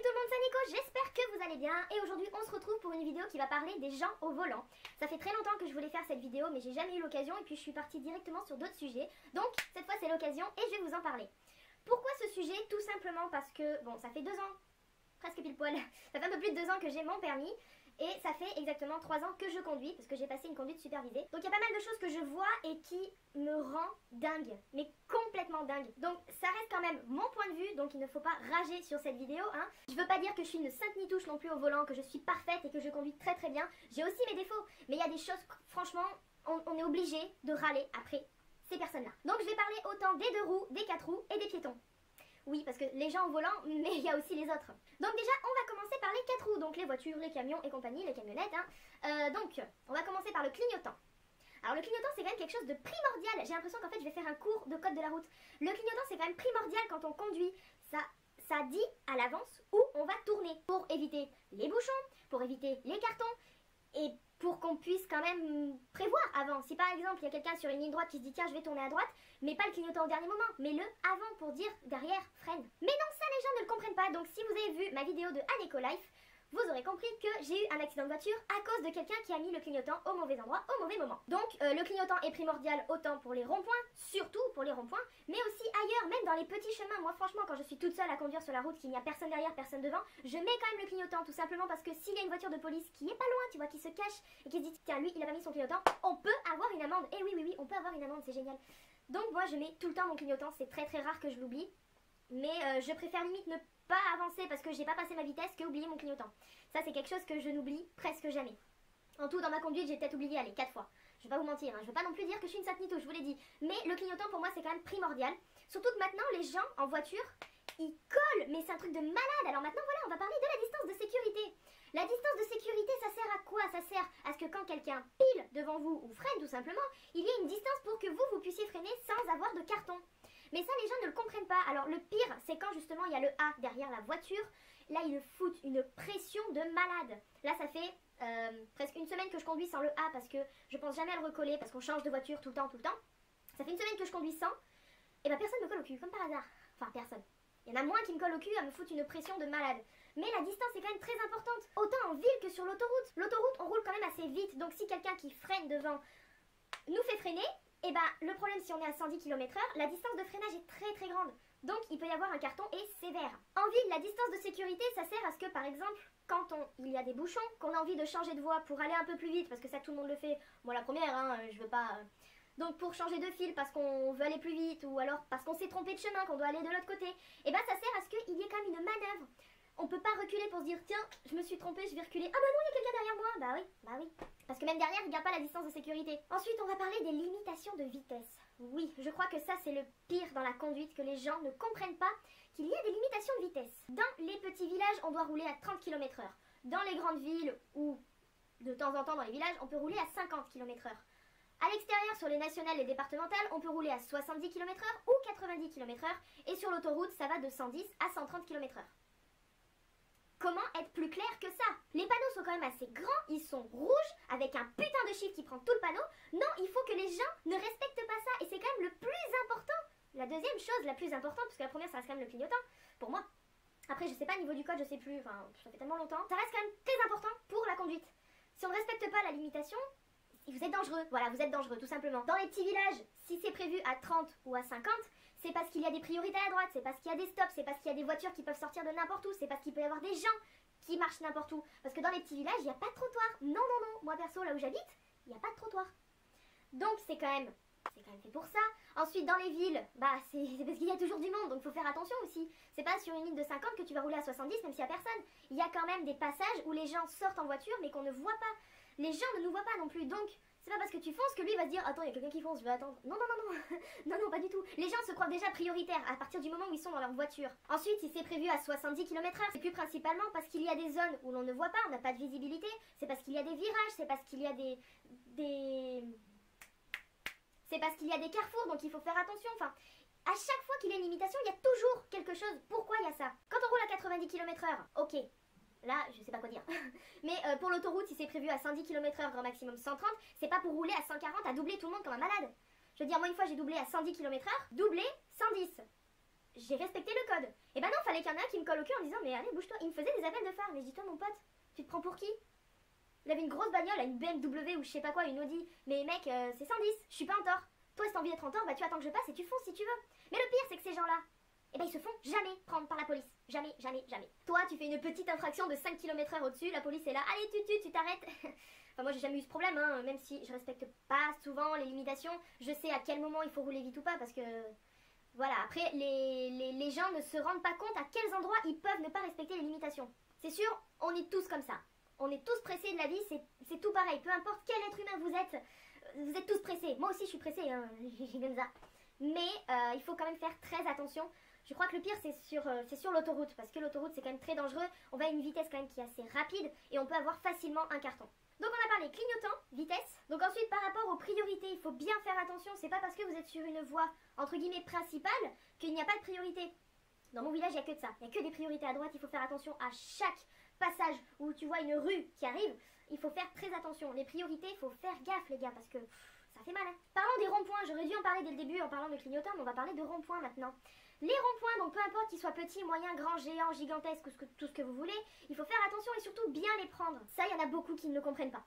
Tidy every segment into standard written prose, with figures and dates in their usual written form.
tout le monde, c'est Nico, j'espère que vous allez bien et aujourd'hui on se retrouve pour une vidéo qui va parler des gens au volant. Ça fait très longtemps que je voulais faire cette vidéo mais j'ai jamais eu l'occasion et puis je suis partie directement sur d'autres sujets. Donc cette fois c'est l'occasion et je vais vous en parler. Pourquoi ce sujet? Tout simplement parce que, bon, ça fait 2 ans, presque pile poil, ça fait un peu plus de 2 ans que j'ai mon permis. Et ça fait exactement 3 ans que je conduis, parce que j'ai passé une conduite supervisée. Donc il y a pas mal de choses que je vois et qui me rend dingue, mais complètement dingue. Donc ça reste quand même mon point de vue, donc il ne faut pas rager sur cette vidéo, hein. Je veux pas dire que je suis une sainte ni touche non plus au volant, que je suis parfaite et que je conduis très très bien. J'ai aussi mes défauts, mais il y a des choses, franchement, on est obligé de râler après ces personnes-là. Donc je vais parler autant des 2 roues, des 4 roues et des piétons. Oui, parce que les gens au volant, mais il y a aussi les autres. Donc déjà, on va commencer par les 4 roues, donc les voitures, les camions et compagnie, les camionnettes. Hein. Donc, on va commencer par le clignotant. Alors le clignotant, c'est quand même quelque chose de primordial. J'ai l'impression qu'en fait, je vais faire un cours de code de la route. Le clignotant, c'est quand même primordial quand on conduit. Ça dit à l'avance où on va tourner pour éviter les bouchons, pour éviter les cartons et pour qu'on puisse quand même prévoir avant. Si par exemple il y a quelqu'un sur une ligne droite qui se dit tiens je vais tourner à droite, mais pas le clignotant au dernier moment, mais le avant pour dire derrière freine. Mais non, ça les gens ne le comprennent pas. Donc si vous avez vu ma vidéo de Aneco Life, vous aurez compris que j'ai eu un accident de voiture à cause de quelqu'un qui a mis le clignotant au mauvais endroit, au mauvais moment. Donc le clignotant est primordial autant pour les ronds-points, surtout pour les ronds-points, mais aussi ailleurs, même dans les petits chemins. Moi franchement, quand je suis toute seule à conduire sur la route, qu'il n'y a personne derrière, personne devant, je mets quand même le clignotant, tout simplement parce que s'il y a une voiture de police qui est pas loin, tu vois, qui se cache et qui se dit tiens lui il a pas mis son clignotant, on peut avoir une amende. Et oui, on peut avoir une amende, c'est génial. Donc moi je mets tout le temps mon clignotant, c'est très très rare que je l'oublie. Mais je préfère limite ne pas avancer parce que j'ai pas passé ma vitesse que oublier mon clignotant. Ça c'est quelque chose que je n'oublie presque jamais. En tout dans ma conduite j'ai peut-être oublié, allez, 4 fois. Je vais pas vous mentir, hein. Je veux pas non plus dire que je suis une sainte ni touche, je vous l'ai dit. Mais le clignotant pour moi c'est quand même primordial. Surtout que maintenant les gens en voiture, ils collent, mais c'est un truc de malade. Alors maintenant voilà, on va parler de la distance de sécurité. La distance de sécurité ça sert à quoi? Ça sert à ce que quand quelqu'un pile devant vous ou freine tout simplement, il y ait une distance pour que vous puissiez freiner sans avoir de carton. Mais ça les gens ne le comprennent pas. Alors le pire c'est quand justement il y a le A derrière la voiture. Là ils foutent une pression de malade. Là ça fait presque une semaine que je conduis sans le A parce que je pense jamais à le recoller parce qu'on change de voiture tout le temps. Ça fait une semaine que je conduis sans. Et ben personne me colle au cul, comme par hasard. Enfin personne. Il y en a moins qui me collent au cul à me foutre une pression de malade. Mais la distance est quand même très importante. Autant en ville que sur l'autoroute. L'autoroute on roule quand même assez vite. Donc si quelqu'un qui freine devant nous fait freiner, et bah le problème si on est à 110 km/h, la distance de freinage est très très grande. Donc il peut y avoir un carton et sévère. En ville, la distance de sécurité, ça sert à ce que par exemple, quand il y a des bouchons, qu'on a envie de changer de voie pour aller un peu plus vite, parce que ça tout le monde le fait. Moi la première, hein, je veux pas... Donc pour changer de fil parce qu'on veut aller plus vite ou alors parce qu'on s'est trompé de chemin, qu'on doit aller de l'autre côté, et bah ça sert à ce qu'il y ait quand même une manœuvre. On peut pas reculer pour se dire tiens je me suis trompée, je vais reculer. Ah bah non il y a quelqu'un derrière moi. Bah oui. Parce que même derrière il n'y a pas la distance de sécurité. Ensuite on va parler des limitations de vitesse. Oui, je crois que ça c'est le pire dans la conduite, que les gens ne comprennent pas qu'il y a des limitations de vitesse. Dans les petits villages on doit rouler à 30 km/h. Dans les grandes villes ou de temps en temps dans les villages on peut rouler à 50 km/h. À l'extérieur, sur les nationales et départementales, on peut rouler à 70 km/h ou 90 km/h. Et sur l'autoroute, ça va de 110 à 130 km/h. Comment être plus clair que ça? Les panneaux sont quand même assez grands, ils sont rouges, avec un putain de chiffre qui prend tout le panneau. Non, il faut que les gens ne respectent pas ça, et c'est quand même le plus important. La deuxième chose la plus importante, parce que la première ça reste quand même le clignotant, pour moi. Après je sais pas, niveau du code je sais plus, enfin ça fait tellement longtemps. Ça reste quand même très important pour la conduite. Si on ne respecte pas la limitation, vous êtes dangereux, voilà, vous êtes dangereux tout simplement. Dans les petits villages, si c'est prévu à 30 ou à 50, c'est parce qu'il y a des priorités à droite, c'est parce qu'il y a des stops, c'est parce qu'il y a des voitures qui peuvent sortir de n'importe où, c'est parce qu'il peut y avoir des gens qui marchent n'importe où. Parce que dans les petits villages, il n'y a pas de trottoir. Non. Moi perso, là où j'habite, il n'y a pas de trottoir. Donc c'est quand même fait pour ça. Ensuite dans les villes, bah c'est parce qu'il y a toujours du monde, donc il faut faire attention aussi. C'est pas sur une ligne de 50 que tu vas rouler à 70 même s'il n'y a personne. Il y a quand même des passages où les gens sortent en voiture mais qu'on ne voit pas. Les gens ne nous voient pas non plus, donc c'est pas parce que tu fonces que lui va se dire attends il y a quelqu'un qui fonce, je vais attendre. Non, non pas du tout. Les gens se croient déjà prioritaires à partir du moment où ils sont dans leur voiture. Ensuite si c'est prévu à 70 km/h, c'est plus principalement parce qu'il y a des zones où l'on ne voit pas, on n'a pas de visibilité, c'est parce qu'il y a des virages, c'est parce qu'il y a c'est parce qu'il y a des carrefours, donc il faut faire attention. Enfin, à chaque fois qu'il y a une limitation, il y a toujours quelque chose. Pourquoi il y a ça? Quand on roule à 90 km/h, ok, là je sais pas quoi dire. Mais pour l'autoroute, si c'est prévu à 110 km/h, grand maximum 130, c'est pas pour rouler à 140 à doubler tout le monde comme un malade. Je veux dire, moi une fois j'ai doublé à 110 km/h, doublé 110. j'ai respecté le code. Et ben non, fallait qu'il y en ait un qui me colle au cul en disant mais allez bouge-toi. Il me faisait des appels de phare, mais je dis toi mon pote, tu te prends pour qui? Il avait une grosse bagnole, une BMW ou je sais pas quoi, une Audi. Mais mec, c'est 110, je suis pas en tort. Toi si t'as envie d'être en tort, bah tu attends que je passe et tu fonces si tu veux. Mais le pire c'est que ces gens-là, eh ben ils se font jamais prendre par la police. Jamais, jamais, jamais. Toi tu fais une petite infraction de 5 km/h au-dessus, la police est là, allez tu t'arrêtes. Enfin moi j'ai jamais eu ce problème, hein, même si je respecte pas souvent les limitations. Je sais à quel moment il faut rouler vite ou pas parce que... Voilà, après les gens ne se rendent pas compte à quels endroits ils peuvent ne pas respecter les limitations. C'est sûr, on est tous comme ça. On est tous pressés de la vie, c'est tout pareil. Peu importe quel être humain vous êtes tous pressés. Moi aussi je suis pressée, hein, j'ai comme ça. Mais il faut quand même faire très attention. Je crois que le pire c'est sur l'autoroute, parce que l'autoroute c'est quand même très dangereux. On va à une vitesse quand même qui est assez rapide et on peut avoir facilement un carton. Donc on a parlé clignotant, vitesse. Donc ensuite par rapport aux priorités, il faut bien faire attention. C'est pas parce que vous êtes sur une voie entre guillemets principale qu'il n'y a pas de priorité. Dans mon village il n'y a que de ça, il n'y a que des priorités à droite. Il faut faire attention à chaque passage où tu vois une rue qui arrive. Il faut faire très attention. Les priorités, il faut faire gaffe les gars, parce que ça fait mal, hein. Parlons des ronds-points, j'aurais dû en parler dès le début en parlant de clignotant, mais on va parler de ronds-points maintenant. Les ronds-points, donc peu importe qu'ils soient petits, moyens, grands, géants, gigantesques, tout ce que vous voulez, il faut faire attention et surtout bien les prendre. Ça, il y en a beaucoup qui ne le comprennent pas.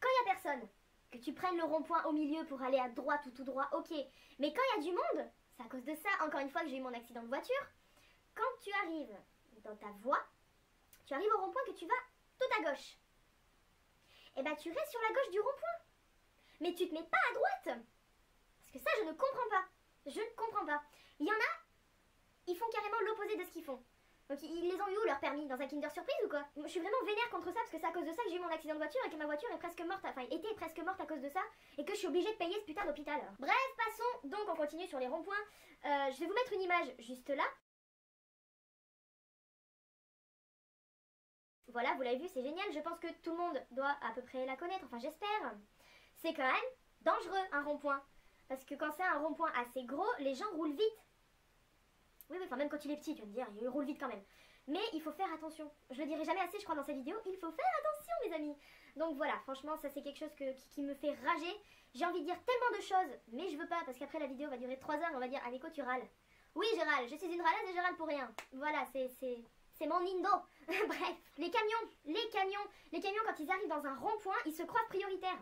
Quand il n'y a personne, que tu prennes le rond-point au milieu pour aller à droite ou tout droit, ok. Mais quand il y a du monde, c'est à cause de ça, encore une fois, que j'ai eu mon accident de voiture. Quand tu arrives dans ta voie, tu arrives au rond-point que tu vas tout à gauche. Et ben tu restes sur la gauche du rond-point. Mais tu te mets pas à droite. Parce que ça, je ne comprends pas. Je ne comprends pas. Il y en a, ils font carrément l'opposé de ce qu'ils font. Donc ils les ont eu où leur permis? Dans un Kinder Surprise ou quoi? Je suis vraiment vénère contre ça parce que c'est à cause de ça que j'ai eu mon accident de voiture et que ma voiture est presque morte, enfin était presque morte à cause de ça et que je suis obligée de payer ce putain d'hôpital. Bref, passons, donc on continue sur les ronds-points. Je vais vous mettre une image juste là. Voilà, vous l'avez vu, c'est génial, je pense que tout le monde doit à peu près la connaître, enfin j'espère. C'est quand même dangereux un rond-point. Parce que quand c'est un rond-point assez gros, les gens roulent vite. Oui, enfin même quand il est petit, tu vas me dire, il roule vite quand même. Mais il faut faire attention. Je le dirai jamais assez, je crois, dans cette vidéo, il faut faire attention, mes amis. Donc voilà, franchement, ça c'est quelque chose qui me fait rager. J'ai envie de dire tellement de choses, mais je veux pas, parce qu'après la vidéo va durer 3 heures, on va dire, Aneko, tu râles. Oui, je râle, je suis une râleuse et je râle pour rien. Voilà, c'est mon indo. Bref, les camions quand ils arrivent dans un rond-point, ils se croient prioritaires.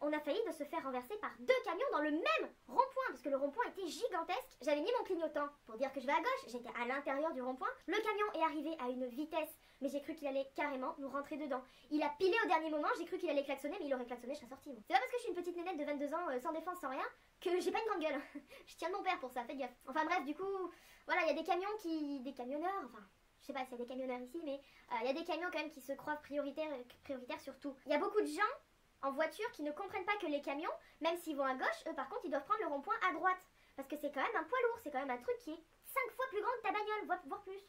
On a failli de se faire renverser par 2 camions dans le même rond-point, parce que le rond-point était gigantesque. J'avais mis mon clignotant pour dire que je vais à gauche, j'étais à l'intérieur du rond-point. Le camion est arrivé à une vitesse, mais j'ai cru qu'il allait carrément nous rentrer dedans. Il a pilé au dernier moment, j'ai cru qu'il allait klaxonner, mais il aurait klaxonné, je serais sortie. C'est pas parce que je suis une petite nénette de 22 ans, sans défense, sans rien, que j'ai pas une grande gueule. Je tiens de mon père pour ça, faites gaffe. Enfin bref, du coup, voilà, il y a des camions des camionneurs, enfin... Je sais pas s'il y a des camionneurs ici, mais il y a des camions quand même qui se croient prioritaires surtout. Il y a beaucoup de gens en voiture qui ne comprennent pas que les camions, même s'ils vont à gauche, eux par contre ils doivent prendre le rond-point à droite. Parce que c'est quand même un poids lourd, c'est quand même un truc qui est 5 fois plus grand que ta bagnole, voire plus.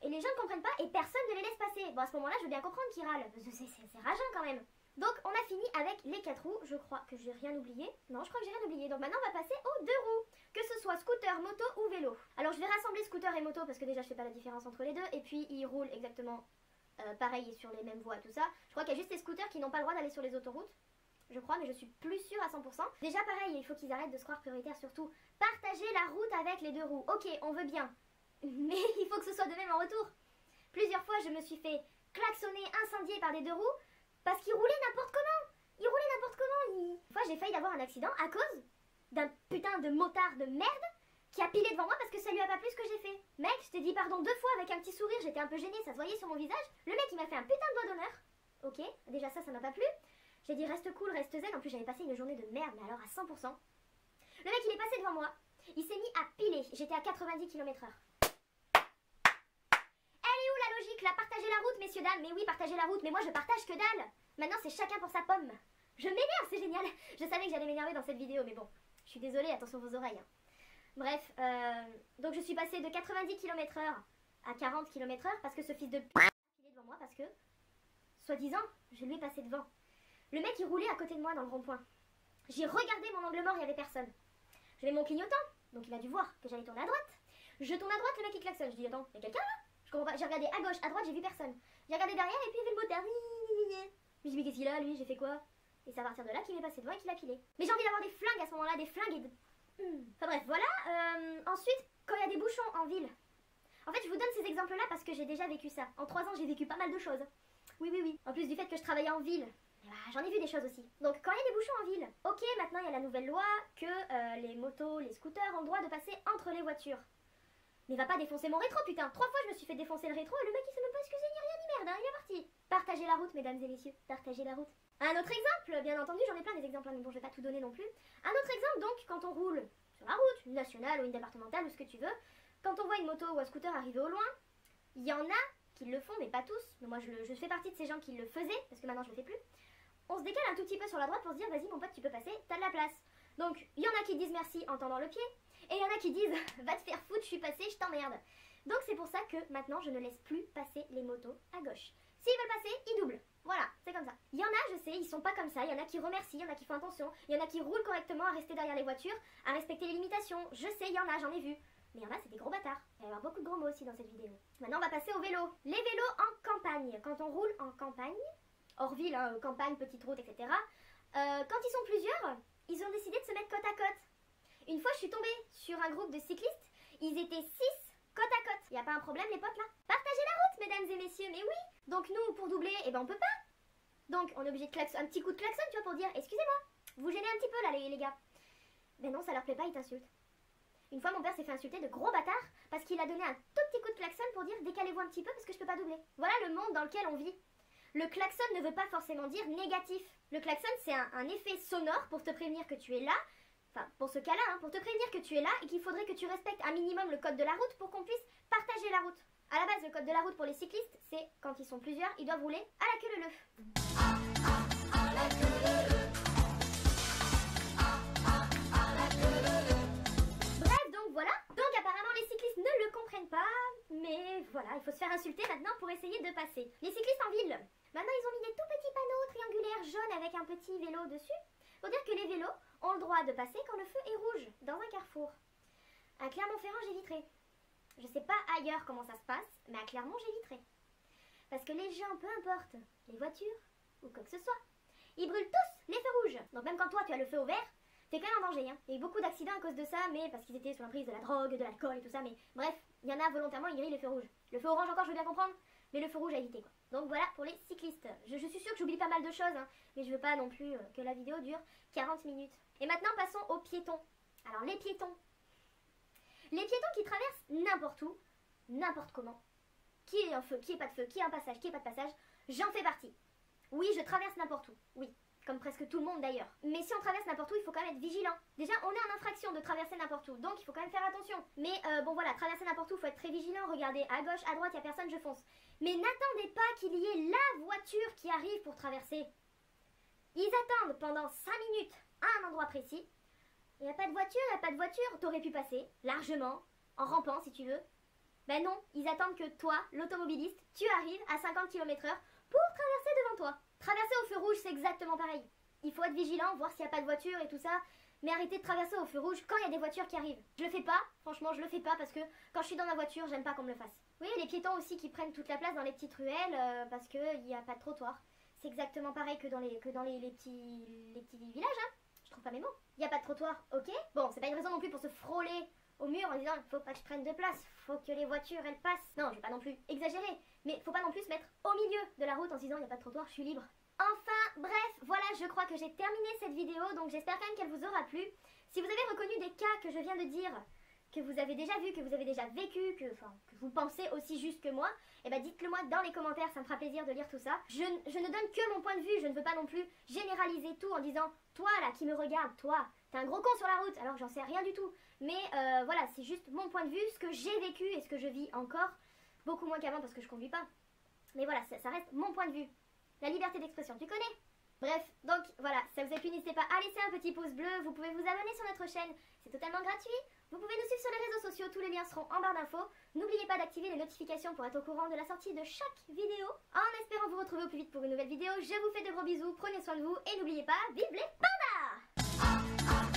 Et les gens ne comprennent pas et personne ne les laisse passer. Bon à ce moment-là je veux bien comprendre qu'ils râlent, parce que c'est rageant quand même. Donc on a fini avec les 4 roues, je crois que j'ai rien oublié. Non, je crois que j'ai rien oublié, donc maintenant on va passer aux 2 roues. Que ce soit scooter, moto ou vélo. Alors je vais rassembler scooter et moto parce que déjà je fais pas la différence entre les deux. Et puis ils roulent exactement pareil sur les mêmes voies et tout ça. Je crois qu'il y a juste les scooters qui n'ont pas le droit d'aller sur les autoroutes. Je crois, mais je suis plus sûre à 100%. Déjà pareil, il faut qu'ils arrêtent de se croire prioritaires surtout. Partager la route avec les 2 roues. Ok, on veut bien. Mais il faut que ce soit de même en retour. Plusieurs fois je me suis fait klaxonner, incendier par des 2 roues parce qu'ils roulaient n'importe comment. Ils roulaient n'importe comment. Une fois j'ai failli d'avoir un accident à cause d'un putain de motard de merde qui a pilé devant moi parce que ça lui a pas plu ce que j'ai fait. Mec, je t'ai dit pardon 2 fois avec un petit sourire, j'étais un peu gênée, ça se voyait sur mon visage. Le mec il m'a fait un putain de doigt d'honneur. Ok, déjà ça m'a pas plu. J'ai dit reste cool, reste zen, en plus j'avais passé une journée de merde, mais alors à 100%. Le mec il est passé devant moi, il s'est mis à piler, j'étais à 90 km/h. Elle est où la logique là? Partager la route messieurs dames, mais oui partager la route, mais moi je partage que dalle. Maintenant c'est chacun pour sa pomme. Je m'énerve, c'est génial. Je savais que j'allais m'énerver dans cette vidéo, mais bon, je suis désolée, attention vos oreilles. Bref, donc je suis passée de 90 km/h à 40 km/h parce que ce fils de p*** a filé devant moi parce que, soi-disant, je lui ai passé devant. Le mec il roulait à côté de moi dans le rond-point. J'ai regardé mon angle mort, il n'y avait personne. Je mets mon clignotant, donc il a dû voir que j'allais tourner à droite. Je tourne à droite, le mec il klaxonne. Je dis attends, il y a quelqu'un là? Je comprends pas. J'ai regardé à gauche, à droite, j'ai vu personne. J'ai regardé derrière et puis il y avait le moteur. Je me dis mais qu'est-ce qu'il a lui? J'ai fait quoi? Et c'est à partir de là qu'il m'est passé devant et qu'il a pilé. Mais j'ai envie d'avoir des flingues à ce moment-là, des flingues et de... Enfin bref, voilà. Ensuite, quand il y a des bouchons en ville. En fait, je vous donne ces exemples-là parce que j'ai déjà vécu ça. En 3 ans, j'ai vécu pas mal de choses. Oui, oui, oui. En plus du fait que je travaillais en ville, j'en ai vu des choses aussi. Donc, quand il y a des bouchons en ville, ok, maintenant il y a la nouvelle loi que les motos, les scooters ont le droit de passer entre les voitures. Mais va pas défoncer mon rétro, putain. 3 fois, je me suis fait défoncer le rétro et le mec, il s'est même pas excusé ni rien ni merde, hein, il est parti. Partagez la route, mesdames et messieurs. Partagez la route. Un autre exemple, bien entendu, j'en ai plein des exemples, mais bon, je vais pas tout donner non plus. Un autre exemple, donc, quand on roule sur la route, une nationale ou une départementale ou ce que tu veux, quand on voit une moto ou un scooter arriver au loin, il y en a qui le font, mais pas tous. Mais moi, je fais partie de ces gens qui le faisaient, parce que maintenant, je le fais plus. On se décale un tout petit peu sur la droite pour se dire, vas-y, mon pote, tu peux passer, t'as de la place. Donc, il y en a qui disent merci en tendant le pied, et il y en a qui disent, va te faire foutre, je suis passé, je t'emmerde. Donc, c'est pour ça que maintenant, je ne laisse plus passer les motos à gauche. S'ils veulent passer, ils doublent. Voilà, c'est comme ça. Il y en a, je sais, ils sont pas comme ça. Il y en a qui remercient, il y en a qui font attention. Il y en a qui roulent correctement à rester derrière les voitures, à respecter les limitations. Je sais, il y en a, j'en ai vu. Mais il y en a, c'est des gros bâtards. Il va y avoir beaucoup de gros mots aussi dans cette vidéo. Maintenant, on va passer au vélo. Les vélos en campagne. Quand on roule en campagne, hors ville, hein, campagne, petite route, etc. Quand ils sont plusieurs, ils ont décidé de se mettre côte à côte. Une fois, je suis tombée sur un groupe de cyclistes. Ils étaient 6 côte à côte. Il n'y a pas un problème, les potes, là? Partagez la route, mesdames et messieurs, mais oui. Donc nous, pour doubler, eh ben on peut pas. Donc on est obligé de klaxon, un petit coup de klaxon, tu vois, pour dire, excusez-moi, vous gênez un petit peu là, les gars. Ben non, ça leur plaît pas, ils t'insultent. Une fois, mon père s'est fait insulter de gros bâtard parce qu'il a donné un tout petit coup de klaxon pour dire, décalez-vous un petit peu parce que je peux pas doubler. Voilà le monde dans lequel on vit. Le klaxon ne veut pas forcément dire négatif. Le klaxon, c'est un effet sonore pour te prévenir que tu es là. Enfin, pour ce cas-là, hein, pour te prévenir que tu es là et qu'il faudrait que tu respectes un minimum le code de la route pour qu'on puisse partager la route. À la base, le code de la route pour les cyclistes, c'est quand ils sont plusieurs, ils doivent rouler à la queue leu-leu. Bref, donc voilà. Donc apparemment, les cyclistes ne le comprennent pas, mais voilà, il faut se faire insulter maintenant pour essayer de passer. Les cyclistes en ville, maintenant ils ont mis des tout petits panneaux triangulaires jaunes avec un petit vélo dessus, pour dire que les vélos ont le droit de passer quand le feu est rouge, dans un carrefour. À Clermont-Ferrand, j'éviterai. Je sais pas ailleurs comment ça se passe, mais à Clermont, j'éviterai. Parce que les gens, peu importe, les voitures, ou quoi que ce soit, ils brûlent tous les feux rouges. Donc même quand toi, tu as le feu au vert, t'es quand même en danger. Hein. Il y a eu beaucoup d'accidents à cause de ça, mais parce qu'ils étaient sous l'emprise de la drogue, de l'alcool et tout ça, mais bref, il y en a volontairement, ils grillent le feu rouge. Le feu orange encore, je veux bien comprendre, mais le feu rouge à éviter, quoi. Donc voilà pour les cyclistes. Je suis sûre que j'oublie pas mal de choses, hein, mais je veux pas non plus que la vidéo dure 40 minutes. Et maintenant, passons aux piétons. Alors les piétons. Les piétons qui traversent n'importe où, n'importe comment. Qui est un feu, qui est pas de feu, qui est un passage, qui est pas de passage, j'en fais partie. Oui, je traverse n'importe où, oui. Comme presque tout le monde d'ailleurs. Mais si on traverse n'importe où, il faut quand même être vigilant. Déjà, on est en infraction de traverser n'importe où, donc il faut quand même faire attention. Mais bon voilà, traverser n'importe où, il faut être très vigilant. Regardez, à gauche, à droite, il n'y a personne, je fonce. Mais n'attendez pas qu'il y ait la voiture qui arrive pour traverser. Ils attendent pendant 5 minutes à un endroit précis. Il n'y a pas de voiture, il n'y a pas de voiture. T'aurais pu passer, largement, en rampant si tu veux. Ben non, ils attendent que toi, l'automobiliste, tu arrives à 50 km/h pour traverser devant toi. Traverser au feu rouge, c'est exactement pareil. Il faut être vigilant, voir s'il n'y a pas de voiture et tout ça. Mais arrêtez de traverser au feu rouge quand il y a des voitures qui arrivent. Je le fais pas, franchement je le fais pas parce que quand je suis dans ma voiture, j'aime pas qu'on me le fasse. Oui, les piétons aussi qui prennent toute la place dans les petites ruelles parce qu'il n'y a pas de trottoir. C'est exactement pareil que dans les petits villages, hein. Je trouve pas mes mots. Il n'y a pas de trottoir, ok. Bon, c'est pas une raison non plus pour se frôler au mur en disant faut pas que je prenne de place, faut que les voitures elles passent. Non, je vais pas non plus exagérer, mais faut pas non plus se mettre au milieu de la route en se disant il n'y a pas de trottoir, je suis libre. Enfin, bref, voilà, je crois que j'ai terminé cette vidéo, donc j'espère quand même qu'elle vous aura plu. Si vous avez reconnu des cas que je viens de dire, que vous avez déjà vu, que vous avez déjà vécu, que vous pensez aussi juste que moi, eh ben dites-le moi dans les commentaires, ça me fera plaisir de lire tout ça. Je ne donne que mon point de vue, je ne veux pas non plus généraliser tout en disant toi là qui me regarde, toi, t'es un gros con sur la route, alors que j'en sais rien du tout. Mais voilà, c'est juste mon point de vue, ce que j'ai vécu et ce que je vis encore, beaucoup moins qu'avant parce que je conduis pas. Mais voilà, ça reste mon point de vue. La liberté d'expression, tu connais? Bref, donc voilà, si ça vous a plu, n'hésitez pas à laisser un petit pouce bleu, vous pouvez vous abonner sur notre chaîne, c'est totalement gratuit. Vous pouvez nous suivre sur les réseaux sociaux, tous les liens seront en barre d'infos. N'oubliez pas d'activer les notifications pour être au courant de la sortie de chaque vidéo. En espérant vous retrouver au plus vite pour une nouvelle vidéo, je vous fais de gros bisous, prenez soin de vous et n'oubliez pas, vive les pandas!